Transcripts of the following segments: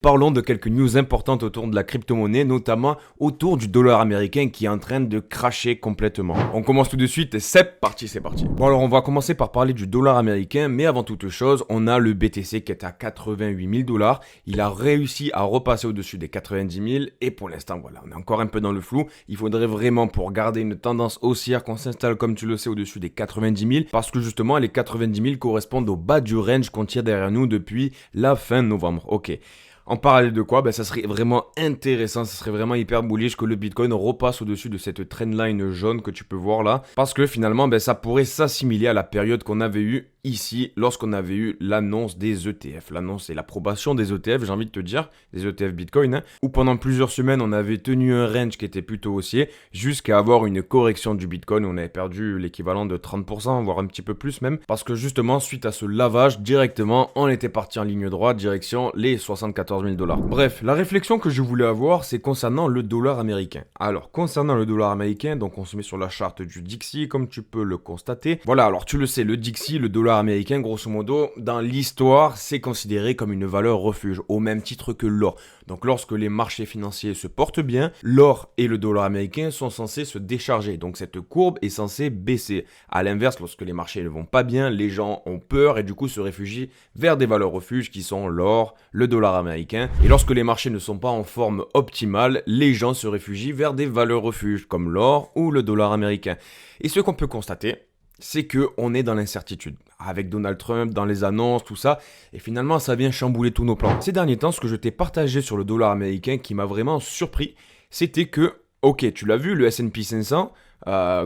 Parlons de quelques news importantes autour de la crypto-monnaie, notamment autour du dollar américain qui est en train de crasher complètement. On commence tout de suite et c'est parti, c'est parti. Bon alors on va commencer par parler du dollar américain, mais avant toute chose, on a le BTC qui est à 88 000 dollars. Il a réussi à repasser au-dessus des 90 000 et pour l'instant, voilà, on est encore un peu dans le flou. Il faudrait vraiment pour garder une tendance haussière qu'on s'installe, comme tu le sais, au-dessus des 90 000 parce que justement, les 90 000 correspondent au bas du range qu'on tire derrière nous depuis la fin novembre. Ok. En parallèle de quoi, ça serait vraiment intéressant, ça serait vraiment hyper bullish que le Bitcoin repasse au-dessus de cette trendline jaune que tu peux voir là. Parce que finalement, ça pourrait s'assimiler à la période qu'on avait eue ici lorsqu'on avait eu l'annonce des ETF. L'annonce et l'approbation des ETF, j'ai envie de te dire, des ETF Bitcoin, où pendant plusieurs semaines, on avait tenu un range qui était plutôt haussier, jusqu'à avoir une correction du Bitcoin, où on avait perdu l'équivalent de 30%, voire un petit peu plus même, parce que justement, suite à ce lavage, directement, on était parti en ligne droite, direction les 74 000 dollars. Bref, la réflexion que je voulais avoir, c'est concernant le dollar américain. Alors, concernant le dollar américain, donc on se met sur la charte du Dixie, comme tu peux le constater. Voilà, alors tu le sais, le Dixie, le dollar américain, grosso modo, dans l'histoire, c'est considéré comme une valeur refuge, au même titre que l'or. Donc lorsque les marchés financiers se portent bien, l'or et le dollar américain sont censés se décharger. Donc cette courbe est censée baisser. À l'inverse, lorsque les marchés ne vont pas bien, les gens ont peur et du coup se réfugient vers des valeurs refuges qui sont l'or, le dollar américain. Et lorsque les marchés ne sont pas en forme optimale, les gens se réfugient vers des valeurs refuges comme l'or ou le dollar américain. Et ce qu'on peut constater, c'est qu'on est dans l'incertitude. Avec Donald Trump, dans les annonces, tout ça. Et finalement, ça vient chambouler tous nos plans. Ces derniers temps, ce que je t'ai partagé sur le dollar américain qui m'a vraiment surpris, c'était que, ok, tu l'as vu, le S&P 500,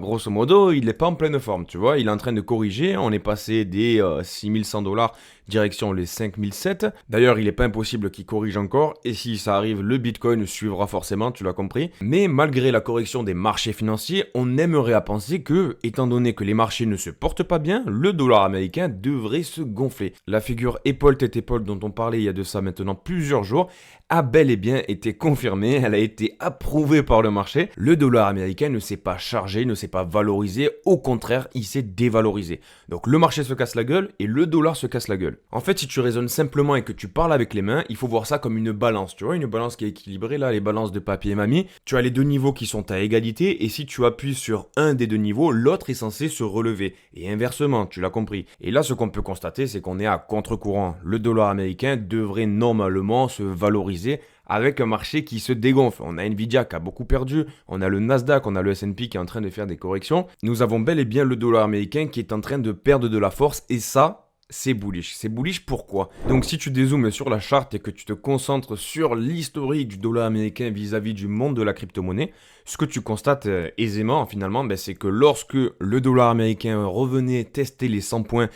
grosso modo, il n'est pas en pleine forme, tu vois. Il est en train de corriger. On est passé des 6100 dollars direction les 5007. D'ailleurs, il n'est pas impossible qu'il corrige encore. Et si ça arrive, le Bitcoin suivra forcément, tu l'as compris. Mais malgré la correction des marchés financiers, on aimerait à penser que, étant donné que les marchés ne se portent pas bien, le dollar américain devrait se gonfler. La figure épaule tête épaule dont on parlait il y a de ça maintenant plusieurs jours a bel et bien été confirmée. Elle a été approuvée par le marché. Le dollar américain ne s'est pas chargé, ne s'est pas valorisé. Au contraire, il s'est dévalorisé. Donc le marché se casse la gueule et le dollar se casse la gueule. En fait, si tu raisonnes simplement et que tu parles avec les mains, il faut voir ça comme une balance. Tu vois, une balance qui est équilibrée, là, les balances de papier et mamie. Tu as les deux niveaux qui sont à égalité et si tu appuies sur un des deux niveaux, l'autre est censé se relever. Et inversement, tu l'as compris. Et là, ce qu'on peut constater, c'est qu'on est à contre-courant. Le dollar américain devrait normalement se valoriser avec un marché qui se dégonfle. On a Nvidia qui a beaucoup perdu, on a le Nasdaq, on a le S&P qui est en train de faire des corrections. Nous avons bel et bien le dollar américain qui est en train de perdre de la force et ça, c'est bullish. C'est bullish pourquoi? Donc si tu dézoomes sur la charte et que tu te concentres sur l'historique du dollar américain vis-à-vis du monde de la crypto-monnaie, ce que tu constates aisément finalement, c'est que lorsque le dollar américain revenait tester les 100 points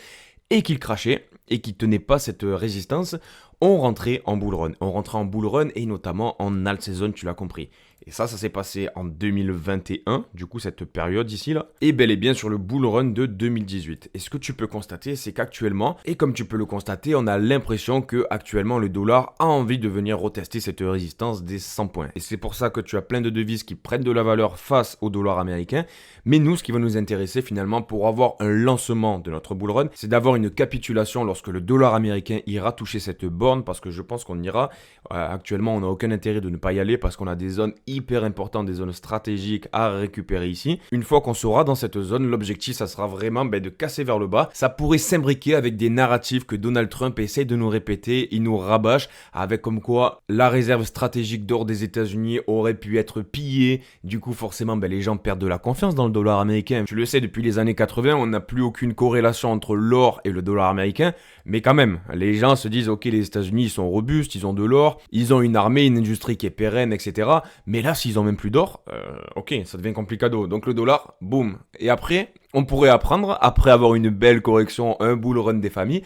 et qu'il crachait, et qui tenait pas cette résistance, on rentrait en bull run. On rentrait en bull run et notamment en alt season, tu l'as compris. Et ça s'est passé en 2021, du coup cette période ici là, et bel et bien sur le bull run de 2018. Et ce que tu peux constater, c'est qu'actuellement, et comme tu peux le constater, on a l'impression que actuellement le dollar a envie de venir retester cette résistance des 100 points. Et c'est pour ça que tu as plein de devises qui prennent de la valeur face au dollar américain. Mais nous, ce qui va nous intéresser finalement pour avoir un lancement de notre bull run, c'est d'avoir une capitulation lorsque le dollar américain ira toucher cette borne, parce que je pense qu'on ira. Actuellement, on n'a aucun intérêt de ne pas y aller parce qu'on a des zones hyper importantes, des zones stratégiques à récupérer ici. Une fois qu'on sera dans cette zone, l'objectif, ça sera vraiment de casser vers le bas. Ça pourrait s'imbriquer avec des narratifs que Donald Trump essaye de nous répéter. Il nous rabâche avec comme quoi la réserve stratégique d'or des États-Unis aurait pu être pillée. Du coup, forcément, les gens perdent de la confiance dans le dollar américain. Tu le sais, depuis les années 80, on n'a plus aucune corrélation entre l'or et le dollar américain. Mais quand même, les gens se disent, ok, les États-Unis, ils sont robustes, ils ont de l'or, ils ont une armée, une industrie qui est pérenne, etc. Mais là, s'ils ont même plus d'or, ok, ça devient complicado. Donc le dollar, boum. Et après, on pourrait apprendre, après avoir une belle correction, un bull run des familles,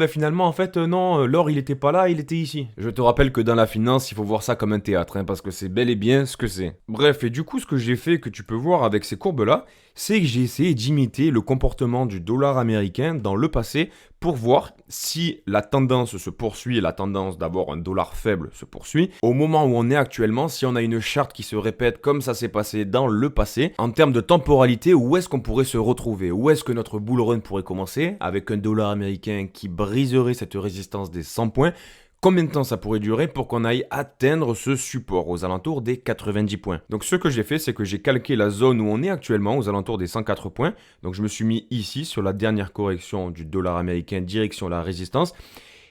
finalement, en fait, non, l'or, il était pas là, il était ici. Je te rappelle que dans la finance, il faut voir ça comme un théâtre, parce que c'est bel et bien ce que c'est. Bref, et du coup, ce que j'ai fait, que tu peux voir avec ces courbes-là, c'est que j'ai essayé d'imiter le comportement du dollar américain dans le passé pour voir si la tendance se poursuit, la tendance d'avoir un dollar faible se poursuit. Au moment où on est actuellement, si on a une charte qui se répète comme ça s'est passé dans le passé, en termes de temporalité, où est-ce qu'on pourrait se retrouver? Où est-ce que notre bull run pourrait commencer avec un dollar américain qui briserait cette résistance des 100 points? combien de temps ça pourrait durer pour qu'on aille atteindre ce support aux alentours des 90 points. Donc ce que j'ai fait, c'est que j'ai calqué la zone où on est actuellement aux alentours des 104 points. Donc je me suis mis ici sur la dernière correction du dollar américain direction la résistance.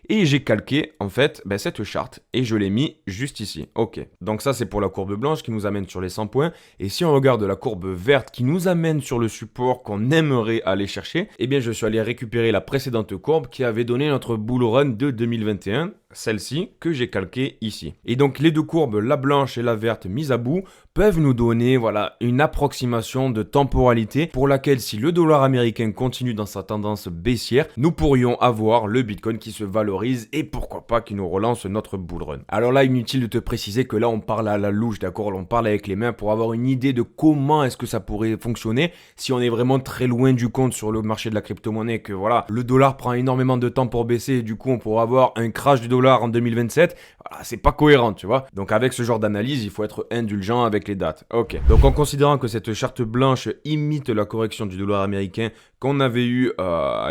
Et j'ai calqué en fait cette charte et je l'ai mis juste ici. Ok, donc ça c'est pour la courbe blanche qui nous amène sur les 100 points. Et si on regarde la courbe verte qui nous amène sur le support qu'on aimerait aller chercher, eh bien je suis allé récupérer la précédente courbe qui avait donné notre bull run de 2021. Celle-ci que j'ai calquée ici. Et donc les deux courbes, la blanche et la verte mises à bout, peuvent nous donner une approximation de temporalité pour laquelle si le dollar américain continue dans sa tendance baissière, nous pourrions avoir le Bitcoin qui se valorise et pourquoi pas qui nous relance notre bull run. Alors là, inutile de te préciser que là on parle à la louche, d'accord? On parle avec les mains pour avoir une idée de comment est-ce que ça pourrait fonctionner si on est vraiment très loin du compte sur le marché de la crypto-monnaie, que le dollar prend énormément de temps pour baisser et du coup on pourrait avoir un crash du dollar en 2027, c'est pas cohérent, tu vois. Donc avec ce genre d'analyse, il faut être indulgent avec les dates. Ok. Donc en considérant que cette charte blanche imite la correction du dollar américain qu'on avait eu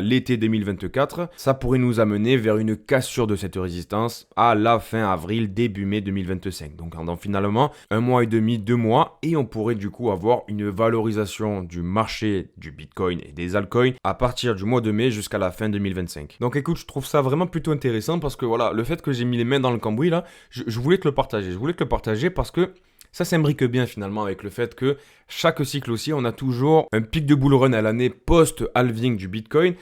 l'été 2024, ça pourrait nous amener vers une cassure de cette résistance à la fin avril, début mai 2025. Donc finalement, 1 mois et demi, 2 mois, et on pourrait du coup avoir une valorisation du marché du Bitcoin et des altcoins à partir du mois de mai jusqu'à la fin 2025. Donc écoute, je trouve ça vraiment plutôt intéressant parce que le fait que j'ai mis les mains dans le cambouis là, je voulais te le partager. Je voulais te le partager parce que ça s'imbrique bien finalement avec le fait que chaque cycle aussi, on a toujours un pic de bull run à l'année post-halving du Bitcoin.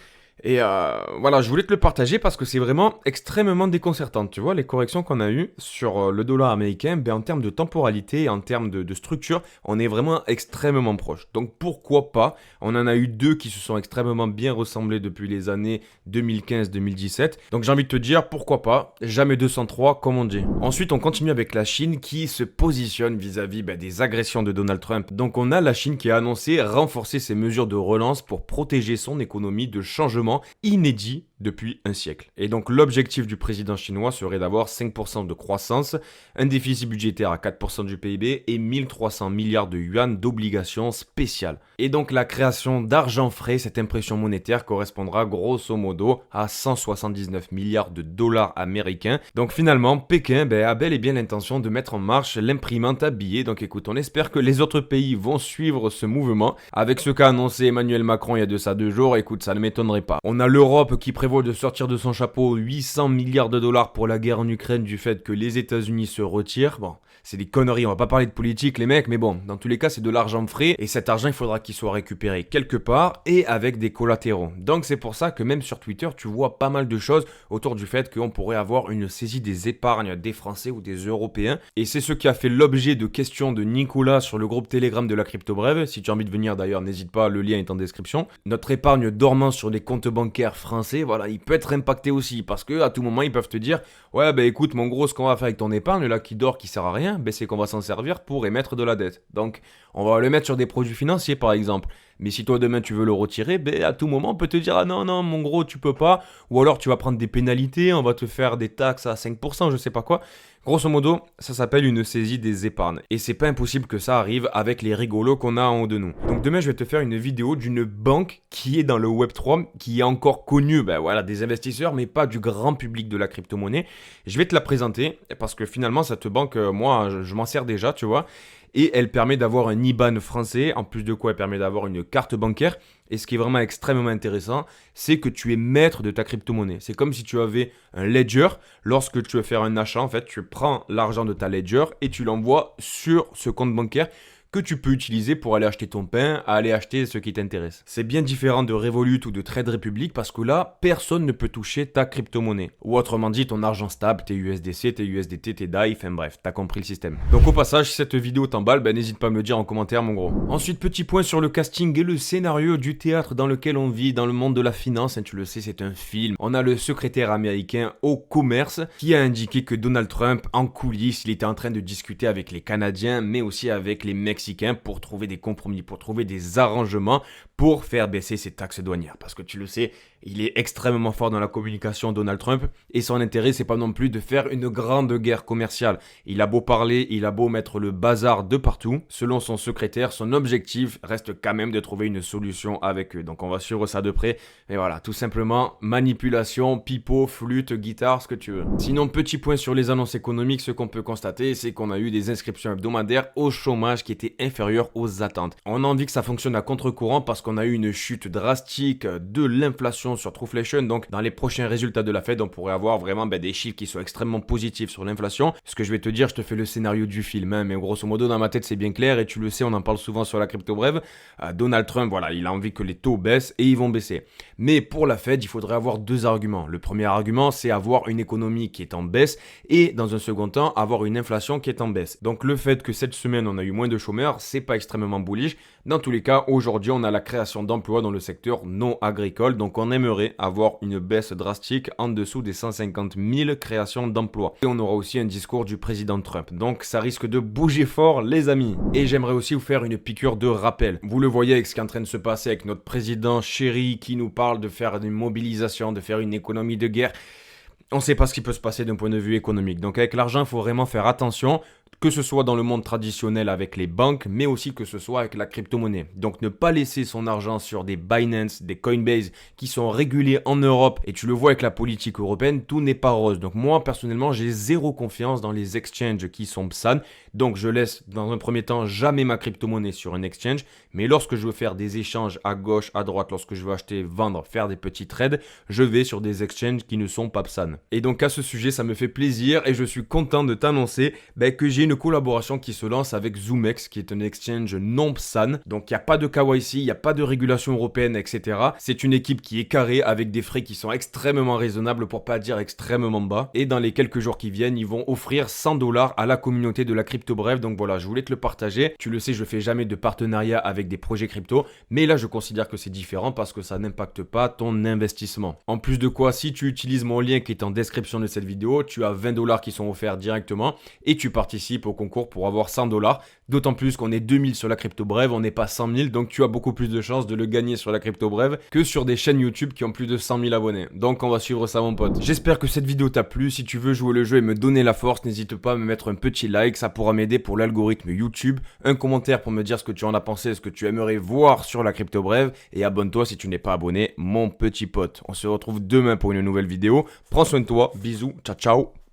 Et je voulais te le partager parce que c'est vraiment extrêmement déconcertant. Tu vois, les corrections qu'on a eues sur le dollar américain, en termes de temporalité, en termes de structure, on est vraiment extrêmement proche. Donc pourquoi pas? On en a eu deux qui se sont extrêmement bien ressemblés depuis les années 2015-2017. Donc j'ai envie de te dire, pourquoi pas? Jamais 203 comme on dit. Ensuite, on continue avec la Chine qui se positionne vis-à-vis des agressions de Donald Trump. Donc on a la Chine qui a annoncé renforcer ses mesures de relance pour protéger son économie de changement inédit depuis un siècle. Et donc l'objectif du président chinois serait d'avoir 5% de croissance, un déficit budgétaire à 4% du PIB et 1300 milliards de yuan d'obligations spéciales. Et donc la création d'argent frais, cette impression monétaire correspondra grosso modo à 179 milliards de dollars américains. Donc finalement, Pékin a bel et bien l'intention de mettre en marche l'imprimante à billets. Donc écoute, on espère que les autres pays vont suivre ce mouvement. Avec ce qu'a annoncé Emmanuel Macron il y a de ça 2 jours, écoute, ça ne m'étonnerait pas. On a l'Europe qui prévoit de sortir de son chapeau 800 milliards de dollars pour la guerre en Ukraine du fait que les États-Unis se retirent. Bon, c'est des conneries, on va pas parler de politique les mecs, mais bon, dans tous les cas c'est de l'argent frais et cet argent il faudra qu'il soit récupéré quelque part et avec des collatéraux. Donc c'est pour ça que même sur Twitter tu vois pas mal de choses autour du fait qu'on pourrait avoir une saisie des épargnes des Français ou des Européens et c'est ce qui a fait l'objet de questions de Nicolas sur le groupe Telegram de la Crypto Brève. Si tu as envie de venir d'ailleurs, n'hésite pas, le lien est en description. Notre épargne dormant sur les comptes bancaires français, il peut être impacté aussi parce que à tout moment ils peuvent te dire ouais écoute mon gros, ce qu'on va faire avec ton épargne là qui dort, qui sert à rien, c'est qu'on va s'en servir pour émettre de la dette. Donc on va le mettre sur des produits financiers par exemple. Mais si toi demain tu veux le retirer, à tout moment on peut te dire ah non mon gros tu peux pas, ou alors tu vas prendre des pénalités, on va te faire des taxes à 5%, je sais pas quoi. Grosso modo, ça s'appelle une saisie des épargnes. Et c'est pas impossible que ça arrive avec les rigolos qu'on a en haut de nous. Donc demain, je vais te faire une vidéo d'une banque qui est dans le Web3, qui est encore connue, des investisseurs, mais pas du grand public de la crypto-monnaie. Je vais te la présenter, parce que finalement, cette banque, moi, je m'en sers déjà, tu vois. Et elle permet d'avoir un IBAN français, en plus de quoi elle permet d'avoir une carte bancaire. Et ce qui est vraiment extrêmement intéressant, c'est que tu es maître de ta crypto-monnaie. C'est comme si tu avais un ledger. Lorsque tu veux faire un achat, en fait, tu prends l'argent de ta ledger et tu l'envoies sur ce compte bancaire que tu peux utiliser pour aller acheter ton pain, aller acheter ce qui t'intéresse. C'est bien différent de Revolut ou de Trade Republic parce que là, personne ne peut toucher ta crypto-monnaie. Ou autrement dit, ton argent stable, tes USDC, tes USDT, tes DAI, enfin bref, t'as compris le système. Donc au passage, si cette vidéo t'emballe, n'hésite pas à me le dire en commentaire mon gros. Ensuite, petit point sur le casting et le scénario du théâtre dans lequel on vit, dans le monde de la finance, tu le sais, c'est un film. On a le secrétaire américain au commerce qui a indiqué que Donald Trump, en coulisses, il était en train de discuter avec les Canadiens, mais aussi avec les Mexicains Mexicains pour trouver des compromis, pour trouver des arrangements pour faire baisser ces taxes douanières. Parce que tu le sais, il est extrêmement fort dans la communication, Donald Trump, et son intérêt, c'est pas non plus de faire une grande guerre commerciale. Il a beau parler, il a beau mettre le bazar de partout, selon son secrétaire, son objectif reste quand même de trouver une solution avec eux. Donc on va suivre ça de près. Et voilà, tout simplement, manipulation, pipeau, flûte, guitare, ce que tu veux. Sinon, petit point sur les annonces économiques, ce qu'on peut constater, c'est qu'on a eu des inscriptions hebdomadaires au chômage qui étaient inférieures aux attentes. On a envie que ça fonctionne à contre-courant parce qu'on a eu une chute drastique de l'inflation sur Trueflation. Donc dans les prochains résultats de la Fed, on pourrait avoir vraiment des chiffres qui sont extrêmement positifs sur l'inflation. Ce que je vais te dire, je te fais le scénario du film, hein, mais grosso modo dans ma tête c'est bien clair et tu le sais, on en parle souvent sur la crypto brève. Donald Trump, voilà, il a envie que les taux baissent et ils vont baisser. Mais pour la Fed, il faudrait avoir deux arguments. Le premier argument, c'est avoir une économie qui est en baisse et dans un second temps, avoir une inflation qui est en baisse. Donc le fait que cette semaine on a eu moins de chômeurs, c'est pas extrêmement bullish. Dans tous les cas, aujourd'hui, on a la création d'emplois dans le secteur non agricole. Donc, on aimerait avoir une baisse drastique en dessous des 150 000 créations d'emplois. Et on aura aussi un discours du président Trump. Donc, ça risque de bouger fort, les amis. Et j'aimerais aussi vous faire une piqûre de rappel. Vous le voyez avec ce qui est en train de se passer avec notre président chéri qui nous parle de faire une mobilisation, de faire une économie de guerre. On ne sait pas ce qui peut se passer d'un point de vue économique. Donc, avec l'argent, il faut vraiment faire attention. Que ce soit dans le monde traditionnel avec les banques, mais aussi que ce soit avec la crypto-monnaie. Donc ne pas laisser son argent sur des Binance, des Coinbase qui sont régulés en Europe. Et tu le vois avec la politique européenne, tout n'est pas rose. Donc moi, personnellement, j'ai zéro confiance dans les exchanges qui sont PSAN. Donc je laisse dans un premier temps jamais ma crypto-monnaie sur un exchange. Mais lorsque je veux faire des échanges à gauche, à droite, lorsque je veux acheter, vendre, faire des petits trades, je vais sur des exchanges qui ne sont pas PSAN. Et donc à ce sujet, ça me fait plaisir et je suis content de t'annoncer que j'ai une collaboration qui se lance avec ZoomX, qui est un exchange non PSAN. Donc il n'y a pas de KYC, il n'y a pas de régulation européenne, etc. C'est une équipe qui est carrée avec des frais qui sont extrêmement raisonnables, pour pas dire extrêmement bas. Et dans les quelques jours qui viennent, ils vont offrir 100 $ à la communauté de la crypto brève. Donc voilà, je voulais te le partager. Tu le sais, je fais jamais de partenariat avec des projets crypto, mais là je considère que c'est différent parce que ça n'impacte pas ton investissement. En plus de quoi, si tu utilises mon lien qui est en description de cette vidéo, tu as 20 $ qui sont offerts directement et tu participes au concours pour avoir 100 $. D'autant plus qu'on est 2000 sur la crypto brève, on n'est pas 100 000, donc tu as beaucoup plus de chances de le gagner sur la crypto brève que sur des chaînes YouTube qui ont plus de 100 000 abonnés. Donc on va suivre ça, mon pote. J'espère que cette vidéo t'a plu. Si tu veux jouer le jeu et me donner la force, n'hésite pas à me mettre un petit like, ça pourra m'aider pour l'algorithme YouTube. Un commentaire pour me dire ce que tu en as pensé, ce que tu aimerais voir sur la crypto brève, et abonne-toi si tu n'es pas abonné, mon petit pote. On se retrouve demain pour une nouvelle vidéo. Prends soin de toi, bisous, ciao ciao.